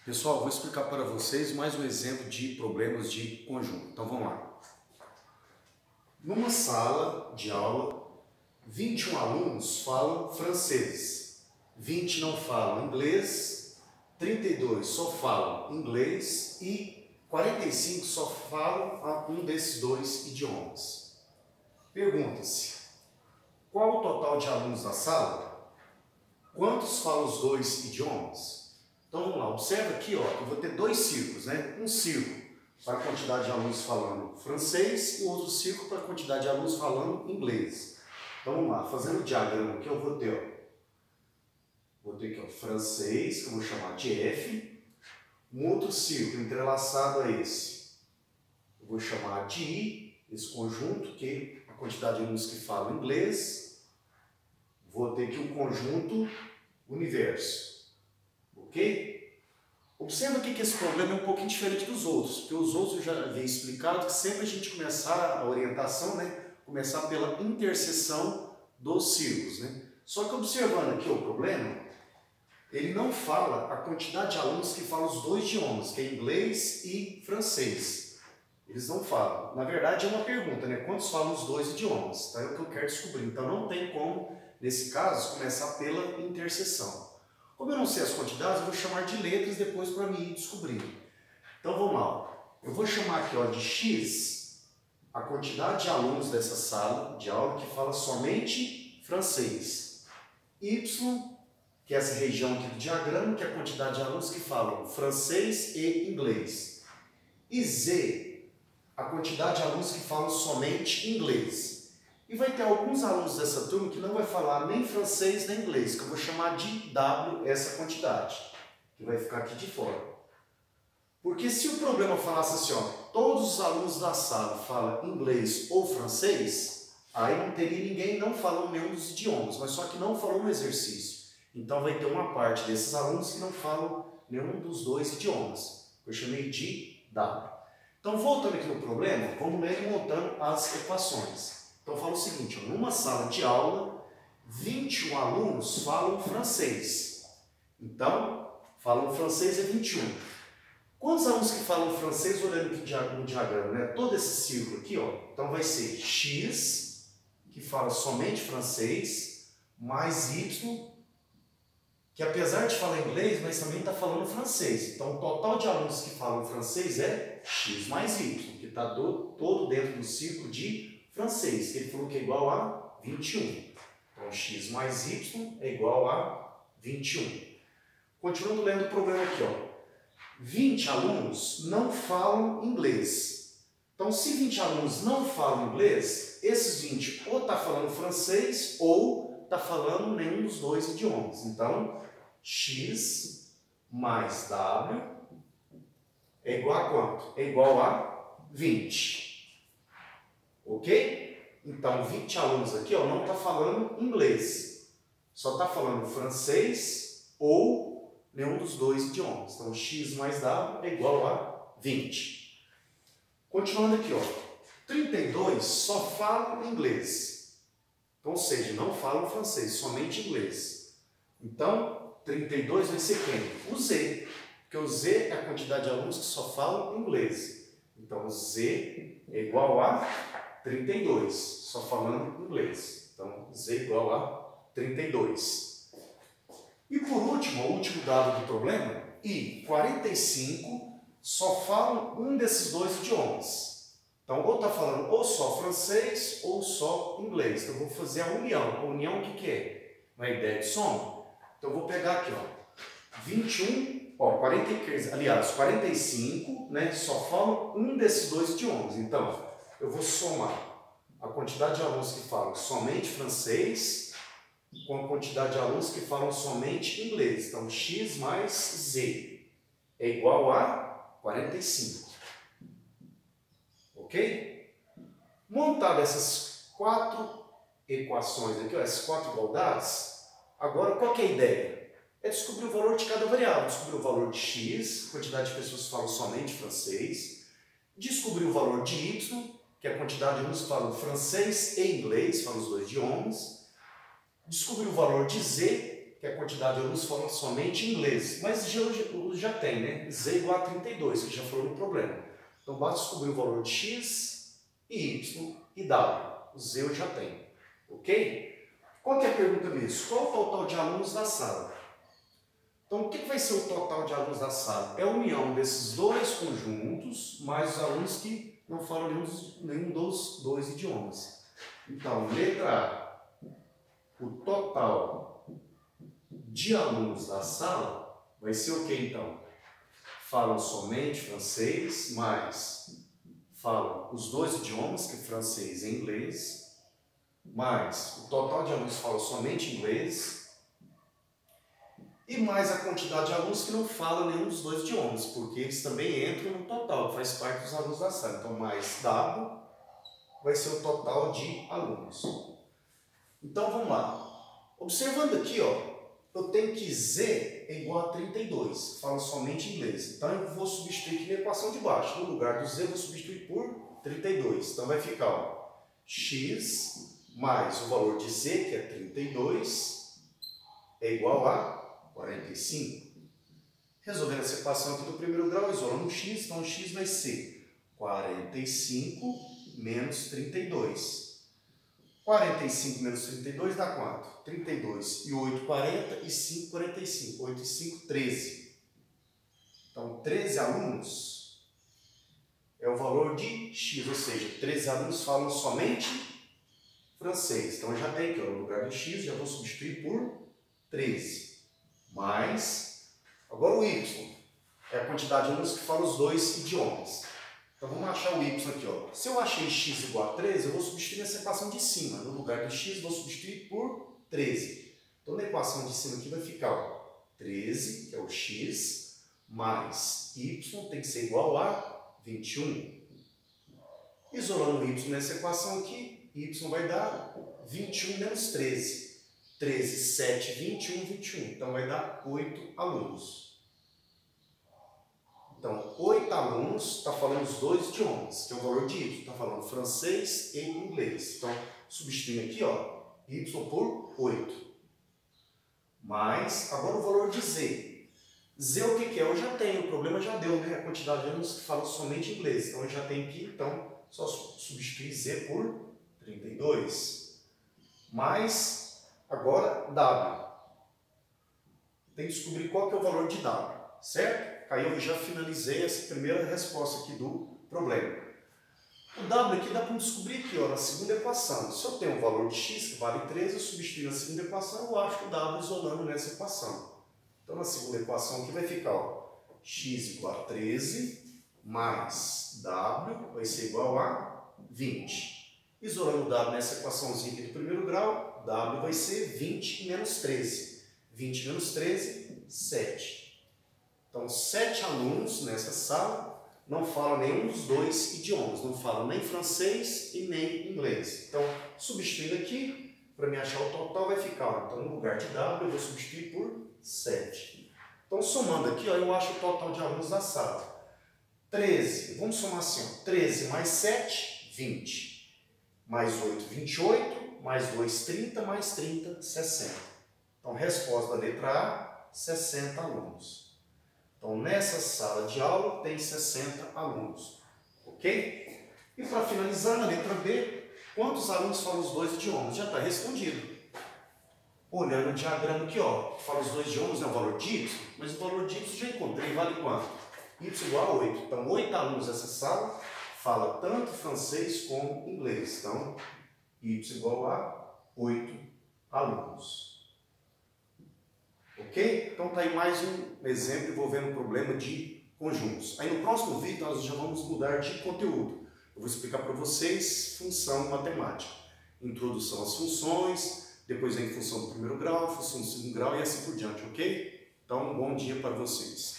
Pessoal, vou explicar para vocês mais um exemplo de problemas de conjunto. Então vamos lá. Numa sala de aula, 21 alunos falam francês, 20 não falam inglês, 32 só falam inglês e 45 só falam um desses dois idiomas. Pergunta-se, qual o total de alunos da sala? Quantos falam os dois idiomas? Então vamos lá, observa aqui, ó, eu vou ter dois círculos, né? Um círculo para a quantidade de alunos falando francês e outro círculo para a quantidade de alunos falando inglês. Então vamos lá, fazendo o diagrama aqui, eu vou ter aqui, ó, francês, que eu vou chamar de F, um outro círculo entrelaçado a esse, eu vou chamar de I, esse conjunto, que é a quantidade de alunos que falam inglês, vou ter aqui um conjunto universo. Ok? Observa aqui que esse problema é um pouquinho diferente dos outros, porque os outros eu já havia explicado que sempre a gente começar a orientação, né, começar pela interseção dos círculos, né? Só que observando aqui o problema, ele não fala a quantidade de alunos que falam os dois idiomas, que é inglês e francês. Eles não falam. Na verdade é uma pergunta, né? Quantos falam os dois idiomas? Tá? É o que eu quero descobrir. Então não tem como, nesse caso, começar pela interseção. Como eu não sei as quantidades, eu vou chamar de letras depois para mim ir descobrindo. Então vamos lá. Eu vou chamar aqui, ó, de X a quantidade de alunos dessa sala de aula que fala somente francês. Y, que é essa região aqui do diagrama, que é a quantidade de alunos que falam francês e inglês. E Z, a quantidade de alunos que falam somente inglês. E vai ter alguns alunos dessa turma que não vai falar nem francês nem inglês, que eu vou chamar de W essa quantidade, que vai ficar aqui de fora. Porque se o problema falasse assim, ó, todos os alunos da sala falam inglês ou francês, aí não teria ninguém não falando nenhum dos idiomas, mas só que não falou no exercício. Então vai ter uma parte desses alunos que não falam nenhum dos dois idiomas, que eu chamei de W. Então voltando aqui no problema, vamos ler e montando as equações. Então fala o seguinte, ó, numa sala de aula, 21 alunos falam francês. Então, falam francês é 21. Quantos alunos que falam francês, olhando aqui no diagrama, né? Todo esse círculo aqui, ó, então vai ser X, que fala somente francês, mais Y, que apesar de falar inglês, mas também está falando francês. Então, o total de alunos que falam francês é X mais Y, que está todo dentro do círculo de francês, que ele falou que é igual a 21. Então, X mais Y é igual a 21. Continuando lendo o problema aqui, ó. 20 alunos não falam inglês. Então, se 20 alunos não falam inglês, esses 20 ou está falando francês ou está falando nenhum dos dois idiomas. Então, X mais W é igual a quanto? É igual a 20. Ok? Então, 20 alunos aqui, ó, não está falando inglês. Só está falando francês ou nenhum dos dois idiomas. Então, X mais W é igual a 20. Continuando aqui, ó. 32 só falam inglês. Então, ou seja, não falam francês, somente inglês. Então, 32 vai ser quem? O Z. Porque o Z é a quantidade de alunos que só falam inglês. Então, Z é igual a 32, só falando inglês. Então, Z igual a 32. E por último, o último dado do problema, I, 45, só falam um desses dois idiomas. Então, ou está falando ou só francês ou só inglês. Então, eu vou fazer a união. A união o que é? Uma ideia de soma. Então, eu vou pegar aqui, ó, 21, ó, 43, aliás, 45, né, só falam um desses dois idiomas. Então, eu vou somar a quantidade de alunos que falam somente francês com a quantidade de alunos que falam somente inglês. Então, X mais Z é igual a 45. Ok? Montadas essas quatro equações aqui, ó, essas quatro igualdades, agora qual que é a ideia? É descobrir o valor de cada variável. Descobrir o valor de X, quantidade de pessoas que falam somente francês. Descobrir o valor de Y, que é a quantidade de alunos que falam francês e inglês, falam os dois idiomas. Descobrir o valor de Z, que a quantidade de alunos fala somente inglês, mas já tem, né? Z igual a 32, que já falou no problema. Então basta descobrir o valor de x, e y e w. O Z eu já tenho, ok? Qual que é a pergunta mesmo? Qual o total de alunos da sala? Então o que vai ser o total de alunos da sala? É a união desses dois conjuntos, mais os alunos que não falam nenhum dos dois idiomas. Então, letra A, o total de alunos da sala vai ser o que então? Falam somente francês, mais falam os dois idiomas, que é francês e inglês, mais o total de alunos que falam somente inglês, e mais a quantidade de alunos que não falam nenhum dos dois idiomas, porque eles também entram no total, que faz parte dos alunos da sala. Então, mais W vai ser o total de alunos. Então, vamos lá. Observando aqui, ó, eu tenho que Z é igual a 32, falo somente inglês. Então, eu vou substituir aqui na equação de baixo. No lugar do Z, eu vou substituir por 32. Então, vai ficar, ó, x mais o valor de Z, que é 32, é igual a 45. Resolvendo essa equação aqui do primeiro grau, isolando o x, então o x vai ser 45 menos 32. 45 menos 32 dá quanto? 32 e 8, 40 e 5, 45. 8 e 5, 13. Então, 13 alunos é o valor de x, ou seja, 13 alunos falam somente francês. Então, eu já tenho aqui, ó, no lugar de x, já vou substituir por 13. Mais, agora o y, é a quantidade de alunos que falam os dois idiomas. Então vamos achar o y aqui, ó. Se eu achei x igual a 13, eu vou substituir nessa equação de cima. No lugar de x, vou substituir por 13. Então na equação de cima aqui vai ficar, ó, 13, que é o x, mais y tem que ser igual a 21. Isolando o y nessa equação aqui, y vai dar 21 menos 13. 13, 7, 21, 21. Então, vai dar 8 alunos. Então, 8 alunos está falando os dois idiomas, que é o valor de y. Está falando francês e inglês. Então, substituindo aqui, ó, y por 8. Mais, agora o valor de z. Z o que é? Eu já tenho, o problema já deu, né? A quantidade de alunos que falam somente inglês. Então, eu já tenho aqui, então, só substituir z por 32. Mais... Agora, W. Tem que descobrir qual que é o valor de W, certo? Aí eu já finalizei essa primeira resposta aqui do problema. O W aqui dá para descobrir aqui, ó, na segunda equação. Se eu tenho o valor de x, que vale 13, eu substituo na segunda equação, eu acho o W isolando nessa equação. Então, na segunda equação aqui vai ficar, ó, x igual a 13, mais W vai ser igual a 20. Isolando o W nessa equaçãozinha aqui do primeiro grau, W vai ser 20 menos 13. 20 menos 13, 7. Então, 7 alunos nessa sala não falam nenhum dos dois idiomas. Não falam nem francês e nem inglês. Então, substituindo aqui, para me achar o total vai ficar, então, no lugar de W, eu vou substituir por 7. Então, somando aqui, ó, eu acho o total de alunos da sala. 13, vamos somar assim, ó, 13 mais 7, 20. Mais 8, 28. Mais 2, 30, mais 30, 60. Então, resposta da letra A, 60 alunos. Então, nessa sala de aula tem 60 alunos. Ok? E para finalizar, na letra B, quantos alunos falam os dois idiomas? Já está respondido. Olhando o diagrama aqui, ó, fala os dois idiomas, é o valor de y, mas o valor de y já encontrei, vale quanto? Y igual a 8. Então, 8 alunos nessa sala fala tanto francês como inglês. Então, y igual a 8 alunos. Ok? Então está aí mais um exemplo envolvendo o problema de conjuntos. Aí no próximo vídeo nós já vamos mudar de conteúdo. Eu vou explicar para vocês função matemática. Introdução às funções, depois vem função do primeiro grau, função do segundo grau e assim por diante, ok? Então, um bom dia para vocês.